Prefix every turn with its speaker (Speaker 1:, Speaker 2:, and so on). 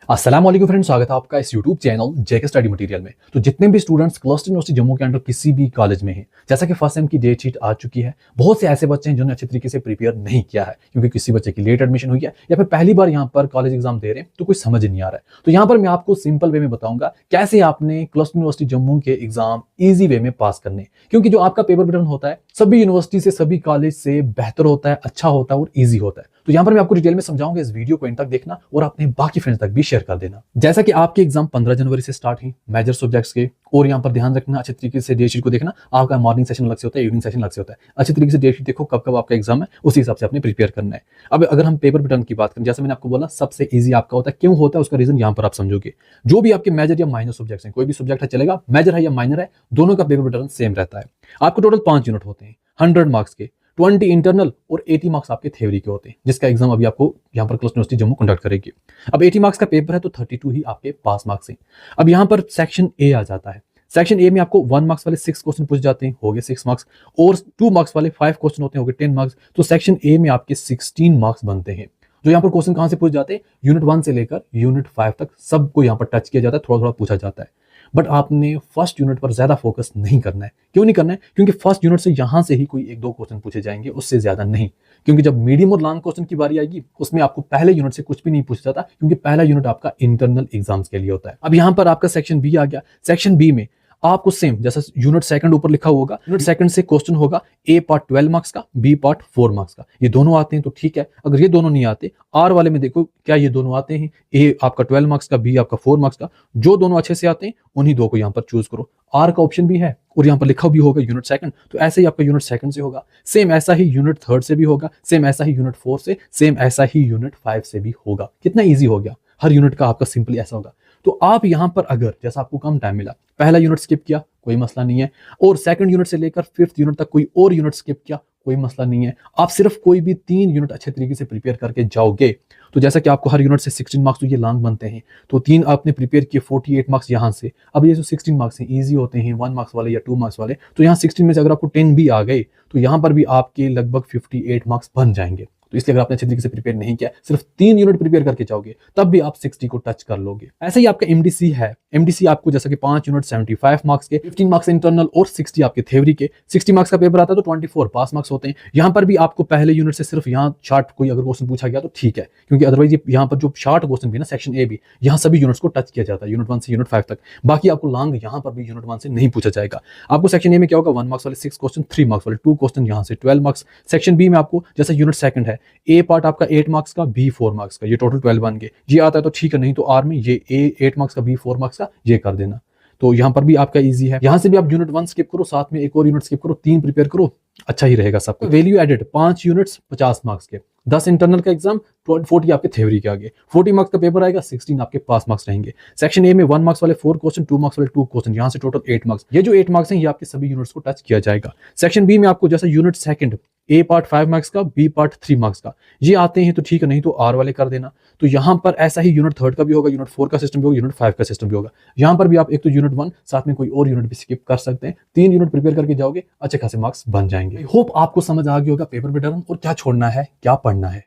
Speaker 1: अस्सलाम वालेकुम फ्रेंड्स, स्वागत है आपका इस यूट्यूब चैनल जेके स्टडी मटेरियल में। तो जितने भी स्टूडेंट्स क्लस्टर यूनिवर्सिटी जम्मू के अंडर किसी भी कॉलेज में हैं, जैसा कि फर्स्ट सेम की डेट शीट आ चुकी है, बहुत से ऐसे बच्चे हैं जिन्होंने अच्छे तरीके से प्रिपेयर नहीं किया है क्योंकि किसी बच्चे की लेट एडमिशन हुई है या फिर पहली बार यहाँ पर कॉलेज एग्जाम दे रहे हैं तो कुछ समझ नहीं आ रहा है। तो यहाँ पर मैं आपको सिंपल वे में बताऊंगा कैसे आपने क्लस्टर यूनिवर्सिटी जम्मू के एग्जाम ईजी वे में पास करने, क्योंकि जो आपका पेपर पैटर्न होता है सभी यूनिवर्सिटी से सभी कॉलेज से बेहतर होता है, अच्छा होता है और ईजी होता है। तो यहाँ पर मैं आपको डिटेल में समझाऊंगा, इस वीडियो को एंड तक देखना और अपने बाकी फ्रेंड्स तक भी शेयर कर देना। जैसा कि आपके एग्जाम 15 जनवरी से स्टार्ट हैं मेजर सब्जेक्ट्स के, और यहाँ पर ध्यान रखना अच्छे तरीके से डेट शीट को देखना। आपका मॉर्निंग सेशन अलग से होता है, इवनिंग सेशन अलग से होता है। अच्छे तरीके से डेट शीट देखो कब कब आपका एग्जाम है, उसी हिसाब से आपने प्रिपेयर करना है। अब अगर हम पेपर पैटर्न की बात करें, जैसे मैंने आपको बोला सबसे ईजी आपका होता है। क्यों होता है उसका रीजन यहाँ पर आप समझोगे। जो भी आपके मेजर या माइनर सब्जेक्ट्स हैं, कोई भी सब्जेक्ट है चलेगा, मेजर है या माइनर है, दोनों का पेपर पैटर्न सेम रहता है। आपको टोटल 5 यूनिट होते हैं 100 मार्क्स के, 20 इंटरनल और 80 मार्क्स आपके थ्योरी के होते हैं, जिसका एग्जाम अभी आपको यहाँ पर क्लस्टर यूनिवर्सिटी जम्मू कंडक्ट करेगी। अब 80 मार्क्स का पेपर है तो 32 ही आपके पास मार्क्स हैं। अब यहाँ पर सेक्शन ए आ जाता है। सेक्शन ए में आपको 1 मार्क्स वाले 6 क्वेश्चन पूछ जाते हैं, हो गए 6 मार्क्स, और 2 मार्क्स वाले 5 क्वेश्चन होते हैं, हो गए 10 मार्क्स। तो सेक्शन ए में आपके 16 मार्क्स बनते हैं। जो यहाँ पर क्वेश्चन कहाँ से पूछ जाते हैं, यूनिट 1 से लेकर यूनिट 5 तक सबको यहाँ पर टच किया जाता है, थोड़ा थोड़ा पूछा जाता है। बट आपने फर्स्ट यूनिट पर ज्यादा फोकस नहीं करना है। क्यों नहीं करना है? क्योंकि फर्स्ट यूनिट से यहां से ही कोई 1-2 क्वेश्चन पूछे जाएंगे, उससे ज्यादा नहीं। क्योंकि जब मीडियम और लॉन्ग क्वेश्चन की बारी आएगी उसमें आपको पहले यूनिट से कुछ भी नहीं पूछा जाता, क्योंकि पहला यूनिट आपका इंटरनल एग्जाम्स के लिए होता है। अब यहां पर आपका सेक्शन बी आ गया। सेक्शन बी में आपको सेम जैसा यूनिट सेकंड ऊपर लिखा होगा, यूनिट सेकंड से क्वेश्चन होगा, ए पार्ट 12 मार्क्स का, बी पार्ट 4 मार्क्स का। ये दोनों आते हैं तो ठीक है। अगर ये दोनों नहीं आते, आर वाले में देखो क्या ये दोनों आते हैं, ए आपका 12 मार्क्स का, बी आपका 4 मार्क्स का। जो दोनों अच्छे से आते हैं उन्हीं दो को यहाँ पर चूज करो। आर का ऑप्शन भी है और यहाँ पर लिखा भी होगा यूनिट सेकंड, तो ऐसे ही आपका यूनिट सेकंड से होगा। सेम ऐसा ही यूनिट थर्ड से भी होगा, सेम ऐसा ही यूनिट 4 से, सेम ऐसा ही यूनिट 5 से भी होगा। कितना ईजी हो गया, हर यूनिट का आपका सिंपली ऐसा होगा। तो आप यहाँ पर अगर जैसा आपको कम टाइम मिला, पहला यूनिट स्किप किया कोई मसला नहीं है, और सेकंड यूनिट से लेकर 5th यूनिट तक कोई और यूनिट स्किप किया कोई मसला नहीं है। आप सिर्फ कोई भी 3 यूनिट अच्छे तरीके से प्रिपेयर करके जाओगे तो जैसा कि आपको हर यूनिट से 16 मार्क्स तो ये लॉन्ग बनते हैं, तो 3 आपने प्रिपेयर किए, 48 मार्क्स यहाँ से। अब ये जो 16 मार्क्स हैं ईजी होते हैं, 1 मार्क्स वाले या 2 मार्क्स वाले, तो यहाँ 16 में से अगर आपको 10 भी आ गए तो यहाँ पर भी आपके लगभग 58 मार्क्स बन जाएंगे। तो इसलिए अगर आपने अच्छे तरीके से प्रिपेयर नहीं किया, सिर्फ 3 यूनिट प्रिपेयर करके जाओगे तब भी आप 60 को टच कर लोगे। ऐसे ही आपका एमडीसी है। एमडीसी आपको जैसा कि 5 यूनिट 75 मार्क्स के, 15 मार्क्स इंटरनल और 60 आपके थ्योरी के। 60 मार्क्स का पेपर आता है तो 24 पास मार्क्स होते हैं। यहाँ पर भी आपको पहले यूनिट से सिर्फ यहाँ शार्ट कोई अगर क्वेश्चन पूछा गया तो ठीक है, क्योंकि अदरवाइज यहाँ पर जो शार्ट क्वेश्चन भी ना, सेक्शन ए भी, यहाँ सभी यूनिट्स को टच किया जाता है, यूनिट 1 से यूनिट 5 तक। बाकी आपको लॉन्ग यहाँ पर भी यूनिट 1 से नहीं पूछा जाएगा। आपको सेक्शन ए में क्या होगा, 1 मार्क्स वाले 6 क्वेश्चन, 3 मार्क्स वाले 2 क्वेश्चन, यहाँ से 12 मार्क्स। सेक्शन बी में आपको जैसा यूनिट सेकंड है, ए पार्ट आपका 8 मार्क्स का, बी 4 मार्क्स का, ये टोटल 12 बन गए। ये आता है तो ठीक है, नहीं तो आर में ये ए 8 मार्क्स का, बी 4 मार्क्स का, ये कर देना। तो यहाँ पर भी आपका इजी है। यहाँ से भी आप यूनिट 1 स्किप करो, साथ में एक और यूनिट स्किप करो, 3 प्रिपेयर करो, अच्छा ही रहेगा सबको। वैल्यू एडेड 5 यूनिट्स 50 मार्क्स के, 10 इंटरनल का एग्जाम, 40 आपके थ्योरी के आगे, 40 मार्क्स का पेपर आएगा, 16 आपके पास मार्क्स रहेंगे। सेक्शन ए में 1 मार्क्स वाले 4 क्वेश्चन, 2 मार्क्स वाले 2 क्वेश्चन, यहाँ से टोटल 8 मार्क्स। ये जो 8 मार्क्स हैं ये आपके सभी यूनिट्स को टच किया जाएगा। सेक्शन बी में आपको जैसा यूनिट सेकंड, ए पार्ट 5 मार्क्स का, बी पार्ट 3 मार्क्स का, ये आते हैं तो ठीक है, नहीं तो आर वाले कर देना। तो यहाँ पर ऐसा ही यूनिट थर्ड का भी होगा, यूनिट 4 का सिस्टम भी होगा, यूनिट 5 का सिस्टम भी होगा। यहाँ पर भी आप एक तो यूनिट 1 साथ में कोई और यूनिट भी स्किप कर सकते हैं। 3 यूनिट प्रिपेयर करके जाओगे, अच्छे खासे मार्क्स बन जाएंगे। होप आपको समझ आ गया होगा पेपर पैटर्न और क्या छोड़ना है क्या पढ़ना है।